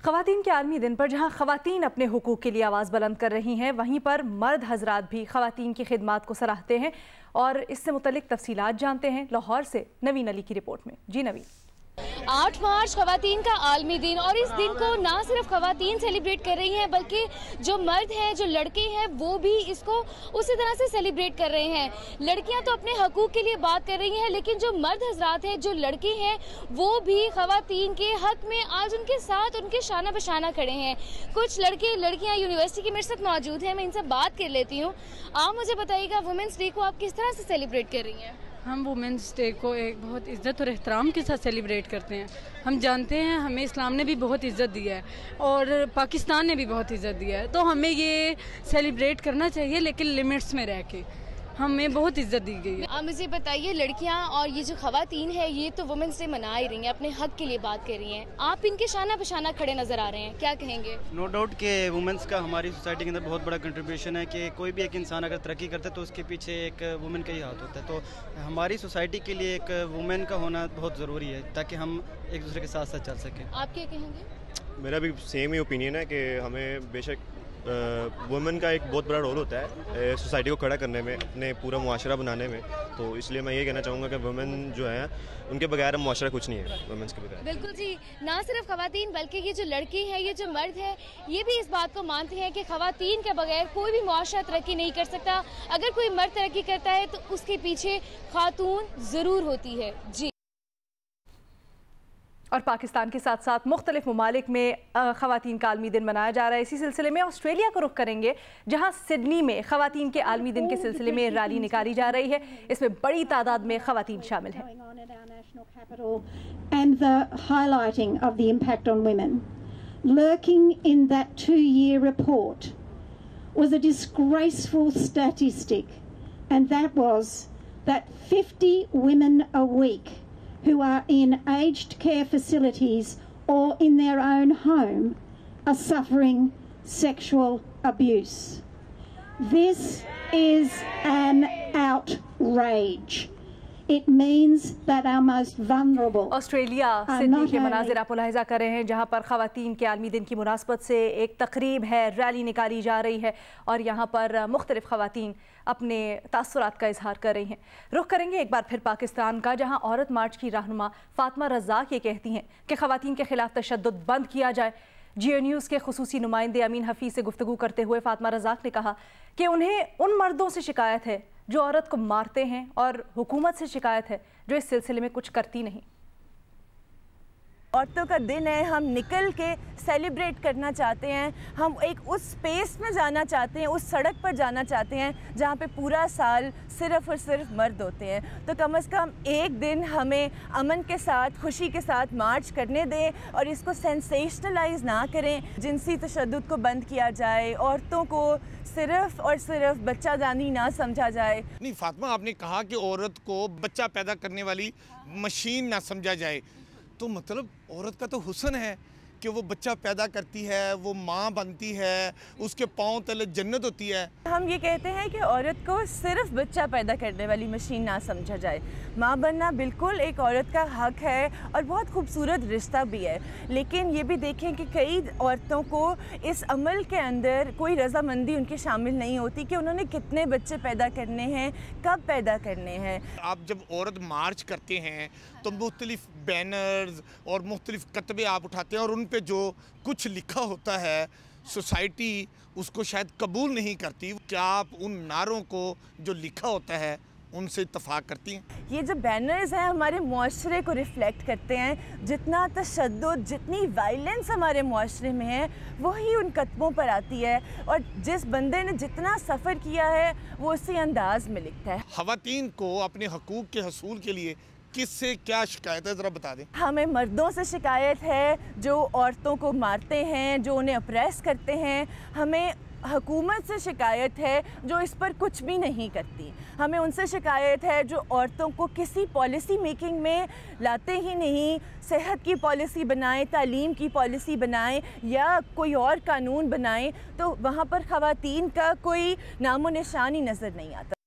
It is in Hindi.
ख़वातीन के आलमी दिन पर जहां ख़वातीन अपने हुकूक के लिए आवाज़ बुलंद कर रही हैं, वहीं पर मर्द हजरात भी ख़वातीन की खिदमात को सराहते हैं। और इससे मुतल्लिक तफसीलात जानते हैं लाहौर से नवीन अली की रिपोर्ट में। जी नवीन। 8 मार्च ख़वातीन का आलमी दिन, और इस दिन को ना सिर्फ ख़वातीन सेलिब्रेट कर रही हैं बल्कि जो मर्द हैं, जो लड़के हैं, वो भी इसको उसी तरह से सेलिब्रेट कर रहे हैं। लड़कियां तो अपने हकूक़ के लिए बात कर रही हैं, लेकिन जो मर्द हजरात हैं, जो लड़के हैं, वो भी ख़वातीन के हक में आज उनके साथ उनके शाना बशाना खड़े हैं। कुछ लड़के लड़कियाँ यूनिवर्सिटी के मेरे साथ मौजूद हैं, मैं इनसे बात कर लेती हूँ। आप मुझे बताइएगा, वुमेंस डे को आप किस तरह से सेलिब्रेट कर रही हैं? हम वुमेंस डे को एक बहुत इज़्ज़त और एहतराम के साथ सेलिब्रेट करते हैं। हम जानते हैं हमें इस्लाम ने भी बहुत इज़्ज़त दी है और पाकिस्तान ने भी बहुत इज़्ज़त दिया है, तो हमें ये सेलिब्रेट करना चाहिए, लेकिन लिमिट्स में रह के। हमें बहुत इज्जत दी गई है। आप मुझे बताइए, लड़कियां और ये जो ख़वातीन है, ये तो वुमेंस डे मना ही रही हैं, अपने हक के लिए बात कर रही हैं। आप इनके शाना बशाना खड़े नज़र आ रहे हैं, क्या कहेंगे? नो डाउट कि वुमेंस का हमारी सोसाइटी के अंदर बहुत बड़ा कंट्रीब्यूशन है कि कोई भी एक इंसान अगर तरक्की करता है तो उसके पीछे एक वुमेन का ही हाथ होता है। तो हमारी सोसाइटी के लिए एक वुमेन का होना बहुत ज़रूरी है ताकि हम एक दूसरे के साथ साथ चल सकें। आप क्या कहेंगे? मेरा भी सेम ही ओपिनियन है कि हमें बेशक वुमेन का एक बहुत बड़ा रोल होता है सोसाइटी को खड़ा करने में, अपने पूरा मुआशरा बनाने में। तो इसलिए मैं ये कहना चाहूँगा कि वुमेन जो है उनके बगैर मुआशरा कुछ नहीं है, वुमेन्स के बगैर। बिल्कुल जी, ना सिर्फ ख़वातीन बल्कि ये जो लड़के हैं, ये जो मर्द हैं, ये भी इस बात को मानते हैं कि ख़वातीन के बगैर कोई भी मुआशरा तरक्की नहीं कर सकता। अगर कोई मर्द तरक्की करता है तो उसके पीछे खातून ज़रूर होती है। जी। और पाकिस्तान के साथ साथ मुख्तलिफ ममालिक में ख़वातीन का आलमी दिन मनाया जा रहा है। इसी सिलसिले में ऑस्ट्रेलिया को रुख करेंगे, जहां सिडनी में ख़वातीन के आलमी दिन के सिलसिले में रैली निकाली जा रही है। इसमें बड़ी तादाद में ख़वातीन शामिल हैं। And the highlighting of the impact on women. Lurking in that 2-year report was a disgraceful statistic, and that was that 50 women a week who are in aged care facilities or in their own home are suffering sexual abuse. This is an outrage. It means that our most vulnerable. Australia Sydney के मनाज़िर आप मुलाहिज़ा कर रहे हैं, जहाँ पर ख़वातीन के आलमी दिन की मुनासबत से एक तकरीब है, रैली निकाली जा रही है और यहाँ पर मुख्तलिफ ख़वातीन अपने तासुरात का इजहार कर रही हैं। रुख करेंगे एक बार फिर पाकिस्तान का, जहाँ औरत मार्च की रहनुमा फातिमा रज़ाक ये कहती हैं कि ख़वातीन के खिलाफ तशद्दुद बंद किया जाए। जियो न्यूज़ के खुसूसी नुमाइंदे अमीन हफीज़ से गुफ्तगू करते हुए फातिमा रज़ाक ने कहा कि उन्हें उन मर्दों से शिकायत है जो औरत को मारते हैं और हुकूमत से शिकायत है जो इस सिलसिले में कुछ करती नहीं। औरतों का दिन है, हम निकल के सेलिब्रेट करना चाहते हैं। हम एक उस स्पेस में जाना चाहते हैं, उस सड़क पर जाना चाहते हैं जहाँ पे पूरा साल सिर्फ़ और सिर्फ मर्द होते हैं। तो कम से कम एक दिन हमें अमन के साथ, खुशी के साथ मार्च करने दें और इसको सेंसेशनलाइज ना करें। जिनसी तशद्दुद को बंद किया जाए, औरतों को सिर्फ और सिर्फ बच्चादानी ना समझा जाए। नहीं फातिमा, आपने कहा कि औरत को बच्चा पैदा करने वाली मशीन ना समझा जाए, तो मतलब औरत का तो हुस्न है कि वो बच्चा पैदा करती है, वो माँ बनती है, उसके पाँव तले जन्नत होती है। हम ये कहते हैं कि औरत को सिर्फ बच्चा पैदा करने वाली मशीन ना समझा जाए। माँ बनना बिल्कुल एक औरत का हक है और बहुत खूबसूरत रिश्ता भी है, लेकिन ये भी देखें कि कई औरतों को इस अमल के अंदर कोई रजामंदी उनकी शामिल नहीं होती कि उन्होंने कितने बच्चे पैदा करने हैं, कब पैदा करने हैं। आप जब औरत मार्च करते हैं तो मुख्तलिफ बैनर्स और मुख्तलिफ कतबे आप उठाते हैं और उन पे जो कुछ लिखा होता है सोसाइटी उसको शायद कबूल नहीं करती। क्या आप उन नारों को जो लिखा होता है उनसे इत्तफाक करती हैं? ये जो बैनर्स हैं हमारे मुआशरे को रिफ़्लेक्ट करते हैं। जितना तशद्दुद, जितनी वायलेंस हमारे मुआशरे में है, वही उन कतबों पर आती है और जिस बंदे ने जितना सफ़र किया है वो उसी अंदाज में लिखता है। ख़वातीन को अपने हकूक़ के हसूल के लिए किससे क्या शिकायत है, ज़रा बता दें। हमें मर्दों से शिकायत है जो औरतों को मारते हैं, जो उन्हें अप्रेस करते हैं। हमें हुकूमत से शिकायत है जो इस पर कुछ भी नहीं करती। हमें उनसे शिकायत है जो औरतों को किसी पॉलिसी मेकिंग में लाते ही नहीं। सेहत की पॉलिसी बनाएं, तालीम की पॉलिसी बनाएं या कोई और कानून बनाएं, तो वहाँ पर ख़वातीन का कोई नामो निशान ही नज़र नहीं आता।